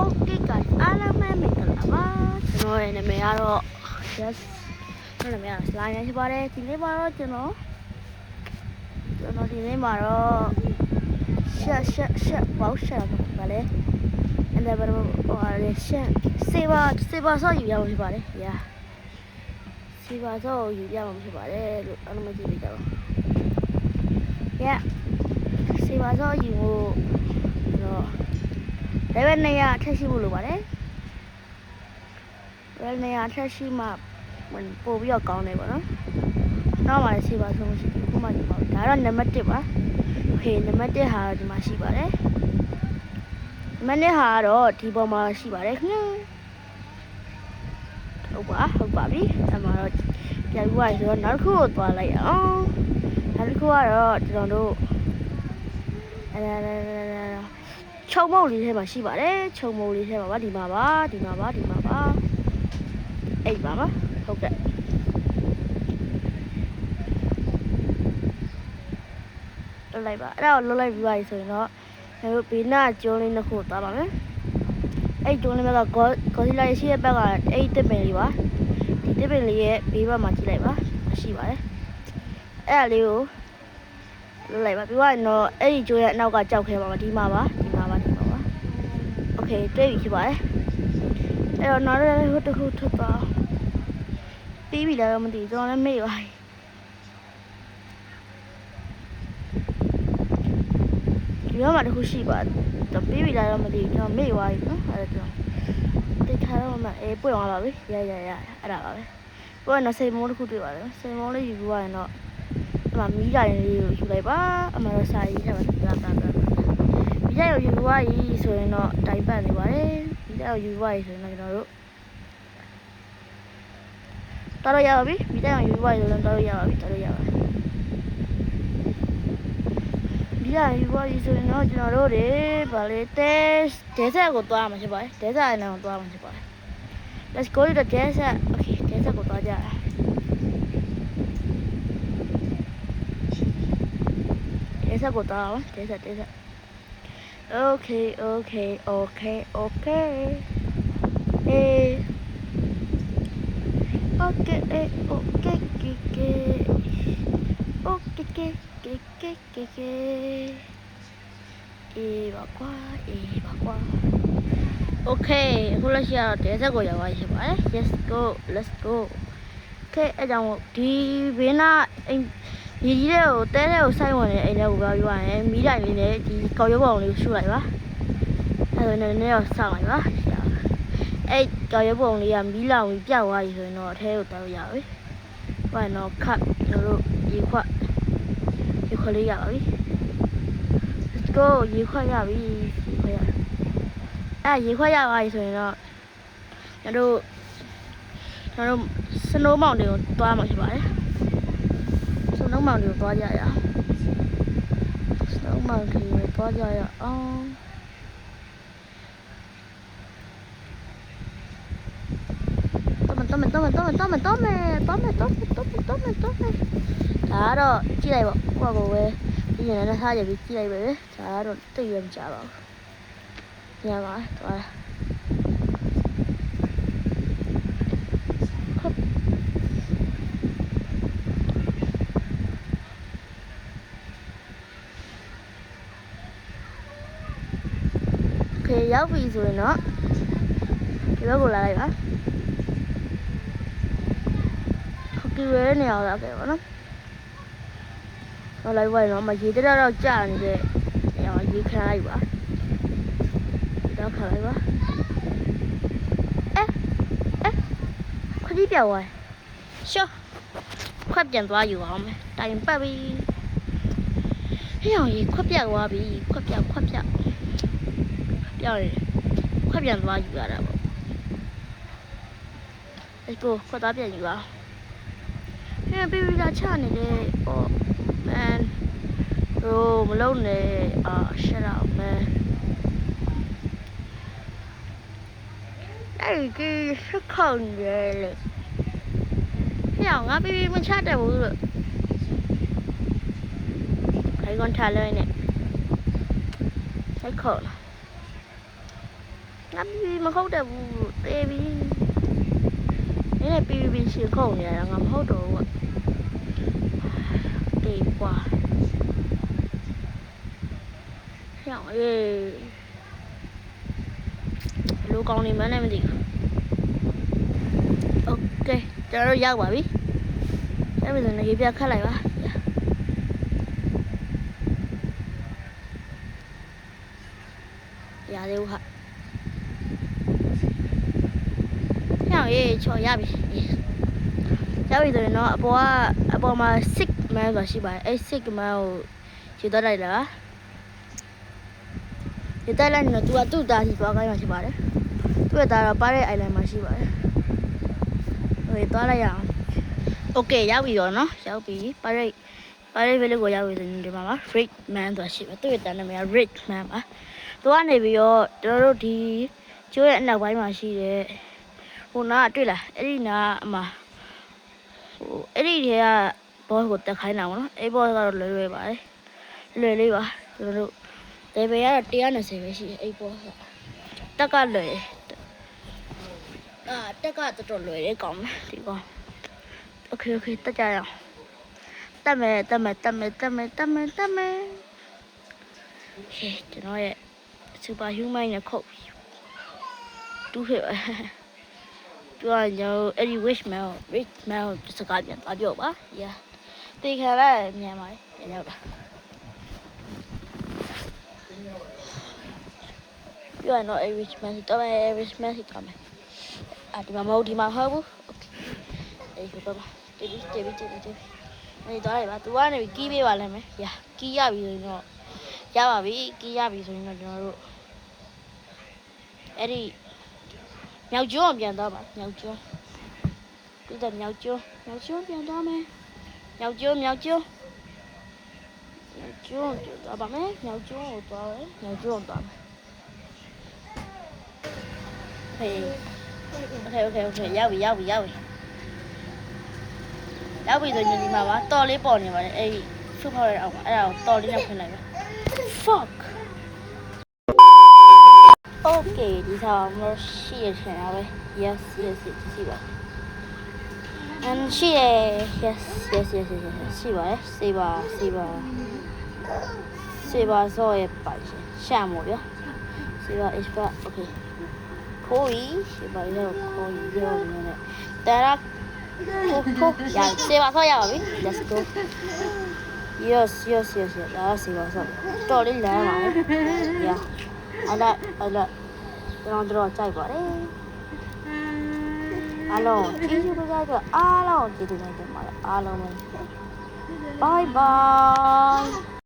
Okay guys,အားလုံးပဲမင်္ဂလာပါကျွန်တော်ရဲ့နာမည်ကတော့ yes ကျွန်တော်နာမည်က slime ဖြစ်ပါတယ်ဒီနေ့မှာတော့ကျွန်တော်ဒီနေ့မှာတော့ရှက်ဘောက်ရှက်တော့ပါလေအဲ့ဒါဘာလဲရှက်စေပါဆော့ယူရမှာဖြစ်ပါတယ် yeah စေပါဆော့ယူရမှာဖြစ်ပါတယ်လို့အားလုံးမကြည့်ကြပါ yeah စေပါဆော့ယူဖို့တော့ level 200ထက်ရှိဖို့လိုပါတယ် level 200ထက်ရှိမှပို့ပြီးတော့ကောင်းတယ်ပေါ့နော်နောက်မှာစေပါဆော့မရှိဘူးခုမှဒီပါဒါတော့နံပါတ်1ပါ okay နံပါတ်1ဟာဒီမှာရှိပါတယ်နံပါတ်2ဟာတော့ဒီပေါ်မှာရှိပါတယ်ခင်ဗျဟုတ်ပါပြီအဲ့မှာတော့ပြန်ပြီးသွားဆိုတော့နောက်တစ်ခုကိုသွားလိုက်အောင်နောက်တစ်ခုကတော့ကျွန်တော်တို့ချုံမုတ်လေးထဲမှာရှိပါတယ်ချုံမုတ်လေးထဲမှာပါဒီမှာပါအိတ်ပါပါဟုတ်ကဲ့လိုက်ပါအဲ့ဒါကိုလွတ်လိုက်ပြီးပါဆိုရင်တော့တို့ဘေးနာကျုံးလေးနှစ်ခုသွားပါမယ်အဲ့ကျုံးလေးဘက်ကဂေါ်စီလာရှိတဲ့ဘက်ကအဲ့တစ်ပင်လေးပါဒီတစ်ပင်လေးရဲ့ဘေးဘက်မှာကြည့်လိုက်ပါရှိပါတယ်အဲ့ဒါလေးကိုလွတ်လိုက်ပါပြီးတော့အဲ့ဒီကျုံးရဲ့အနောက်ကကြောက်ခဲပါဒီမှာပါโอเคတွေ့ပြီဖြစ်ပါတယ်အဲ့တော့နောက်လည်းဟိုတစ်ခုထွက်သွားပြီးပြီလားမသိဘူးကျွန်တော်လည်းမေ့ပါဒီမှာတစ်ခုရှိပါတော့ပြီးပြီလားတော့မသိဘူးကျွန်တော်မေ့သွားပြီနော်အဲ့ဒါတိတ်ထားတော့မှပွင့်သွားပါပြီရအဲ့ဒါပါပဲပွင့်တော့စိန်မိုးတစ်ခုတွေ့ပါတယ်စိန်မိုးလေးယူပြီးသွားရင်တော့အမှမီးကြိုင်လေးကိုယူလိုက်ပါအမှတော့စာရေးထဲမှာပြတာဒီကြိုင်ကိုယူသွားပြီဆိုရင်တော့တိုင်ပတ်နေပါတယ်ဒီကြိုင်ကိုယူသွားပြီဆိုရင်တော့ကျွန်တော်တို့တော်ရပါပြီဒီကြိုင်ကိုယူသွားပြီဆိုရင်တော်ရပါပြီဒီကြိုင်ယူသွားပြီဆိုရင်တော့ကျွန်တော်တို့တွေဗာလေတဲဆက်ကိုသွားမှာဖြစ်ပါတယ်တဲဆက်အနံကိုသွားမှာဖြစ်ပါတယ် let's go to the desert okay တဲဆက်ကိုသွားကြတာတဲဆက်ကိုသွားအောင်တဲဆက်Okay. Okay, အခုလက်ရှိတော့တဲဆက်ကိုရောက်သွားပြီဖြစ်ပါတယ် let's go Okay အဲ့ကြောင့်ဒီဘေးနာအိမ်ဒီကြီးတဲ့ကိုတဲတဲ့ကိုစိုက်ဝင်နေအိမ်ထဲကိုပြောပြရရင်မီးတိုင်လေးနဲ့ဒီကောက်ရုပ်ပုံလေးကိုရှုလိုက်ပါအဲ့ဒါနဲ့တော့စောင့်လိုက်ပါအဲ့ကောက်ရုပ်ပုံလေးကမီးလောင်ပြီးပြောက်သွားပြီဆိုရင်တော့အထဲကိုတောက်ရပြီဟိုကတော့ခတ်ကျွန်တော်တို့ရေခွက်လေးရပါပြီ let's go ရေခွက်ရပြီရေခွက်ရပါပြီဆိုရင်တော့ကျွန်တော်တို့စနိုးမောင်တွေကိုသွားမှာဖြစ်ပါတယ်Snow Mountain သွားကြရအောင် Snow Mountain သွားကြရအောင်တော့မယ်ဒါတော့ကြည့်လိုက်ပေါ့ကိုယ့်ကိုပဲဒီနေ့နဲ့စားကြပြီးကြည့်လိုက်ပဲဒါကတော့တိတ်ရမကြပါဘူးညပါသွားရောက်ပြီဆိုရင်တော့ဒီဘက်ကိုလာလိုက်ပါခက်ကီဝဲနေအောင်လာခဲ့ပါနော်ဟောလိုက်ပါတော့မရေတရတော့ကြာနေတဲ့နေရာရေခလိုက်ပါတော့ခလိုက်ပါခကြီးပြောင်းသွားရှော့ခွက်ပြန်သွားယူအောင်မယ်တိုင်ပတ်ပြီဟဲ့အောင်ရေခွက်ပြောင်းသွားပြီခွက်ပြောင်းပြောင်းရတယ်ခွက်ပြန်သွားယူရတာပေါ့ let's go ခွက်သားပြန်ယူအောင်ဟဲ့ပြပြလာချနေတယ်ဟော man မလုံးနဲ့ shut up man အဲ့ဒီစခေါင်းရဲလေဟဲ့ငါပြပြမချတယ်ဘူးလို့ခိုင်ကွန်ထားလို့နေစခေါင်း ငါပြီးမဟုတ်တယ်ဘူးတေးပြီးနည်းပြီးရှင်ခုန်နေရတာငါမဟုတ်တော့ဘူးတေးကွာဟောင်းအေးလူကောင်းနေမှန်းလည်းမသိဘူးโอเคကျွန်တော်ရောက်ပါပြီအဲ့ဒါနဲ့ပြခတ်လိုက်ပါရသေးဘူးဟာဟောင်းအေးချော်ရပြီဆိုရင်တော့အပေါ်မှာ sick man ဆိုတာရှိပါတယ်အဲ့ sick man ကိုယူသွားလိုက်တာယူသွားလိုက်ရင်တော့သူ့သားစီသွားခိုင်းမှရှိပါတယ်သူ့ရဲ့သားတော့ပါတဲ့ island မှာရှိပါတယ်ဟိုသွားလိုက်ရအောင်โอเคရောက်ပြီတော့နော်ရောက်ပြီပါတဲ့ village ကိုရောက်ပြီဆိုရင်ဒီမှာ red man ဆိုတာရှိတယ်သူ့ရဲ့သားနာမည်က red man ပါသူကနေပြီးတော့ကျွန်တော်တို့ဒီကျိုးရဲ့အနောက်ပိုင်းမှာရှိတဲ့ဟိုနားတွေ့လားအဲ့ဒီနားအမအဲ့ဒီထဲကဘောကိုတက်ခိုင်းတာပေါ့နော်အဲ့ဘောကတော့လွယ်ပါတယ်လွယ်လေးပါကျွန်တော်တို့လေဗယ်ကတော့120ပဲရှိတယ်အဲ့ဘောကတက်ကလွယ်တက်ကတော်တော်လွယ်တယ်ကောင်းမယ်ဒီကောင်โอเคတက်ကြရအောင်တက်မယ်โอเคကျွန်တော်ရဲ့ super human နဲ့ခုတ်တူးခဲ့ပါသူကကျွန်တော်အဲ့ဒီ rich man စကားပြန်သွားပြောပါ yeah တေခါလိုက်မြန်ပါပြန်ရောက်တာပြောရင်တော့ rich man တော့ rich man ကမယ်ဒီမှာမဟုတ်ဒီမှာဟုတ်ဘူး okay အဲ့ဒီတော့တေးအဲ့တော့လေပါသူကနေကီးပေးပါလိမ့်မယ် yeah ကီးရပြီဆိုရင်တော့ရပါပြီကီးရပြီဆိုရင်တော့ကျွန်တော်တို့အဲ့ဒီမြောက်ကျွန်းပြန်သွားပါမြောက်ကျွန်းသူကမြောက်ကျွန်းပြန်သွားမယ်မြောက်ကျွန်းသွားပါမယ်မြောက်ကျွန်းကိုသွားမယ်မြောက်ကျွန်းသွားမယ်ဟေးโอเคရောက်ပြီဆိုရင်ဒီမှာပါတော်လေးပေါ်နေပါတယ်အဲ့ဒီဖုတ်ဖောက်ရအောင်အဲ့ဒါကိုတော်လေးနဲ့ဖွင့်လိုက်ပါ fuck okay ဒီဆောင်မရှိရချင်တာပဲ yes ရှိပါရှိရ yes ရှိပါတယ်စေပါစောရဲ့ပါရှာမို့ဗျာစေပါ is back okay ခိုးရီစေပါရောခိုးရီရောနေတယ်တာရာခိုးရစေပါစောရပါပြီ let's go yes လာစေပါစောတော်လေးလမ်းပါလေ yeah အဲ့ဒါကျွန်တော်ကြိုက်ပါတယ်အားလုံးကျေးဇူးတင်ပါတယ်အားလုံးကျေးဇူးတင်ပါတယ်အားလုံးပဲ bye bye